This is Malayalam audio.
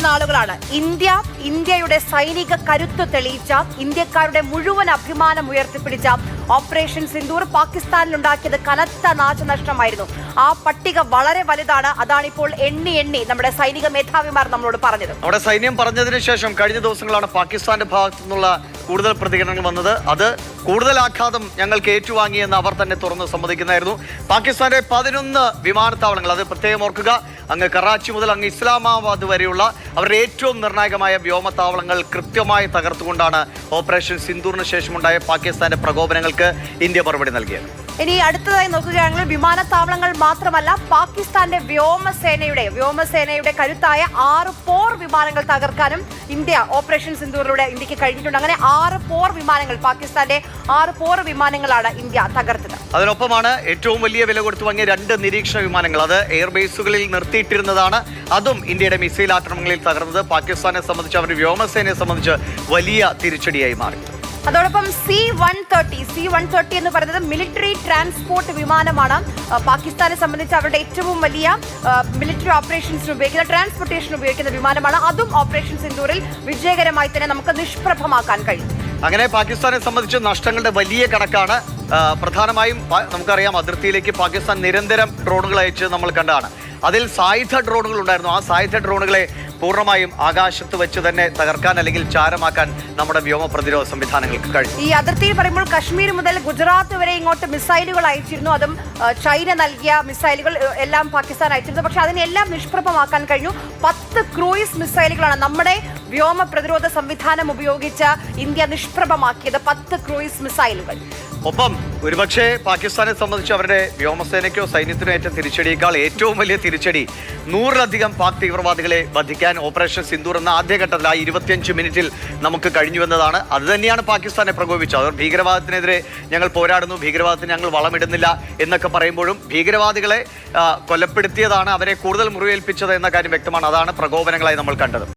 നാളുകളാണ് ഇന്ത്യയുടെ സൈനിക കരുത്ത് തെളിയിച്ച, ഇന്ത്യക്കാരുടെ മുഴുവൻ അഭിമാനം ഉയർത്തിപ്പിടിച്ച ഓപ്പറേഷൻ സിന്ദൂർ പാകിസ്ഥാനിലുണ്ടാക്കിയത് കനത്ത നാശനഷ്ടമായിരുന്നു. ആ പട്ടിക വളരെ വലുതാണ്. അതാണിപ്പോൾ എണ്ണി നമ്മുടെ സൈനിക മേധാവിമാർ നമ്മളോട് പറഞ്ഞത്. നമ്മുടെ സൈന്യം പറഞ്ഞതിന് ശേഷം കഴിഞ്ഞ ദിവസങ്ങളാണ് പാകിസ്ഥാന്റെ ഭാഗത്തു നിന്നുള്ള കൂടുതൽ പ്രതികരണങ്ങൾ വന്നത്. അത് കൂടുതൽ ആഘാതം ഞങ്ങൾക്ക് ഏറ്റുവാങ്ങിയെന്ന് അവർ തന്നെ തുറന്ന് സമ്മതിക്കുന്നതായിരുന്നു. പാകിസ്ഥാന്റെ 11 വിമാനത്താവളങ്ങൾ, അത് പ്രത്യേകം ഓർക്കുക, അങ്ങ് കറാച്ചി മുതൽ അങ്ങ് ഇസ്ലാമാബാദ് വരെയുള്ള അവരുടെ ഏറ്റവും നിർണായകമായ വ്യോമത്താവളങ്ങൾ കൃത്യമായി തകർത്തുകൊണ്ടാണ് ഓപ്പറേഷൻ സിന്ദൂറിന് ശേഷമുണ്ടായ പാകിസ്ഥാന്റെ പ്രകോപനങ്ങൾക്ക് ഇന്ത്യ മറുപടി നൽകിയത്. ഇനി അടുത്തതായി നോക്കുകയാണെങ്കിൽ വിമാനത്താവളങ്ങൾ മാത്രമല്ല, പാകിസ്ഥാന്റെ വ്യോമസേനയുടെ കരുത്തായ 6 പോർ വിമാനങ്ങൾ തകർക്കാനും ഇന്ത്യ ഓപ്പറേഷൻ സിന്ദൂറിലൂടെ ഇന്ത്യക്ക് കഴിഞ്ഞിട്ടുണ്ട്. അങ്ങനെ 6 പോർ വിമാനങ്ങൾ, പാകിസ്ഥാന്റെ 6 പോർ വിമാനങ്ങളാണ് ഇന്ത്യ തകർത്തത്. അതിനൊപ്പമാണ് ഏറ്റവും വലിയ വില കൊടുത്തു വാങ്ങിയ 2 നിരീക്ഷണ വിമാനങ്ങൾ, അത് എയർബേസുകളിൽ നിർത്തിയിട്ടിരുന്നതാണ്. അതും ഇന്ത്യയുടെ മിസൈൽ ആക്രമണങ്ങളിൽ തകർന്നത് പാകിസ്ഥാനെ സംബന്ധിച്ച്, അവരുടെ വ്യോമസേനയെ സംബന്ധിച്ച് വലിയ തിരിച്ചടിയായി മാറി. അതോടൊപ്പം C-130 എന്ന് പറയുന്നത് മിലിറ്ററി ട്രാൻസ്പോർട്ട് വിമാനമാണ്. പാകിസ്ഥാനെ സംബന്ധിച്ച് അവരുടെ ഏറ്റവും വലിയ മിലിറ്ററി ഓപ്പറേഷൻസിന് ഉപയോഗിക്കുന്ന, ട്രാൻസ്പോർട്ടേഷൻ ഉപയോഗിക്കുന്ന വിമാനമാണ്. അതും ഓപ്പറേഷൻ സിന്ദൂറിൽ വിജയകരമായി തന്നെ നമുക്ക് നിഷ്പ്രഭമാക്കാൻ കഴിയും. അങ്ങനെ പാകിസ്ഥാനെ സംബന്ധിച്ച് നഷ്ടങ്ങളുടെ വലിയ കണക്കാണ്. പ്രധാനമായും നമുക്കറിയാം, അതിർത്തിയിലേക്ക് പാകിസ്ഥാൻ നിരന്തരം ഡ്രോണുകൾ അയച്ച് നമ്മൾ കണ്ടതാണ്. അതിൽ സായുധ ഡ്രോണുകൾ ഉണ്ടായിരുന്നു. ആ സായുധ ഡ്രോണുകളെ പൂർണ്ണമായും ആകാശത്ത് വെച്ച് തന്നെ തകർക്കാൻ അല്ലെങ്കിൽ ചാരമാക്കാൻ നമ്മുടെ വ്യോമ പ്രതിരോധ സംവിധാനങ്ങൾക്ക് കഴിഞ്ഞു. ഈ അതിർത്തിയിൽ പറയുമ്പോൾ കശ്മീർ മുതൽ ഗുജറാത്ത് വരെ ഇങ്ങോട്ട് മിസൈലുകൾ അയച്ചിരുന്നു. അതും ചൈന നൽകിയ മിസൈലുകൾ എല്ലാം പാകിസ്ഥാൻ അയച്ചിരുന്നു. പക്ഷെ അതിനെല്ലാം നിഷ്പ്രഭമാക്കാൻ കഴിഞ്ഞു. 10 ക്രൂയിസ് മിസൈലുകളാണ് നമ്മുടെ വ്യോമ പ്രതിരോധ സംവിധാനം ഉപയോഗിച്ച് ഇന്ത്യ നിഷ്പ്രഭമാക്കിയത്. 10 ക്രൂയിസ് മിസൈലുകൾ. ഒപ്പം ഒരുപക്ഷെ പാകിസ്ഥാനെ സംബന്ധിച്ച് അവരുടെ വ്യോമസേനയ്ക്കോ സൈന്യത്തിനോ ഏറ്റ തിരിച്ചടിയേക്കാൾ ഏറ്റവും വലിയ തിരിച്ചടി 100-ലധികം പാക് തീവ്രവാദികളെ വധിക്കാൻ ഓപ്പറേഷൻ സിന്ദൂർ എന്ന ആദ്യഘട്ടത്തിൽ ആ 25 മിനിറ്റിൽ നമുക്ക് കഴിഞ്ഞുവെന്നതാണ്. അത് തന്നെയാണ് പാകിസ്ഥാനെ പ്രകോപിച്ചത്. അവർ ഭീകരവാദത്തിനെതിരെ ഞങ്ങൾ പോരാടുന്നു, ഭീകരവാദത്തിന് ഞങ്ങൾ വളമിടുന്നില്ല എന്നൊക്കെ പറയുമ്പോഴും ഭീകരവാദികളെ കൊലപ്പെടുത്തിയതാണ് അവരെ കൂടുതൽ മുറിവേൽപ്പിച്ചത് എന്ന കാര്യം വ്യക്തമാണ്. അതാണ് പ്രകോപനങ്ങളായി നമ്മൾ കണ്ടത്.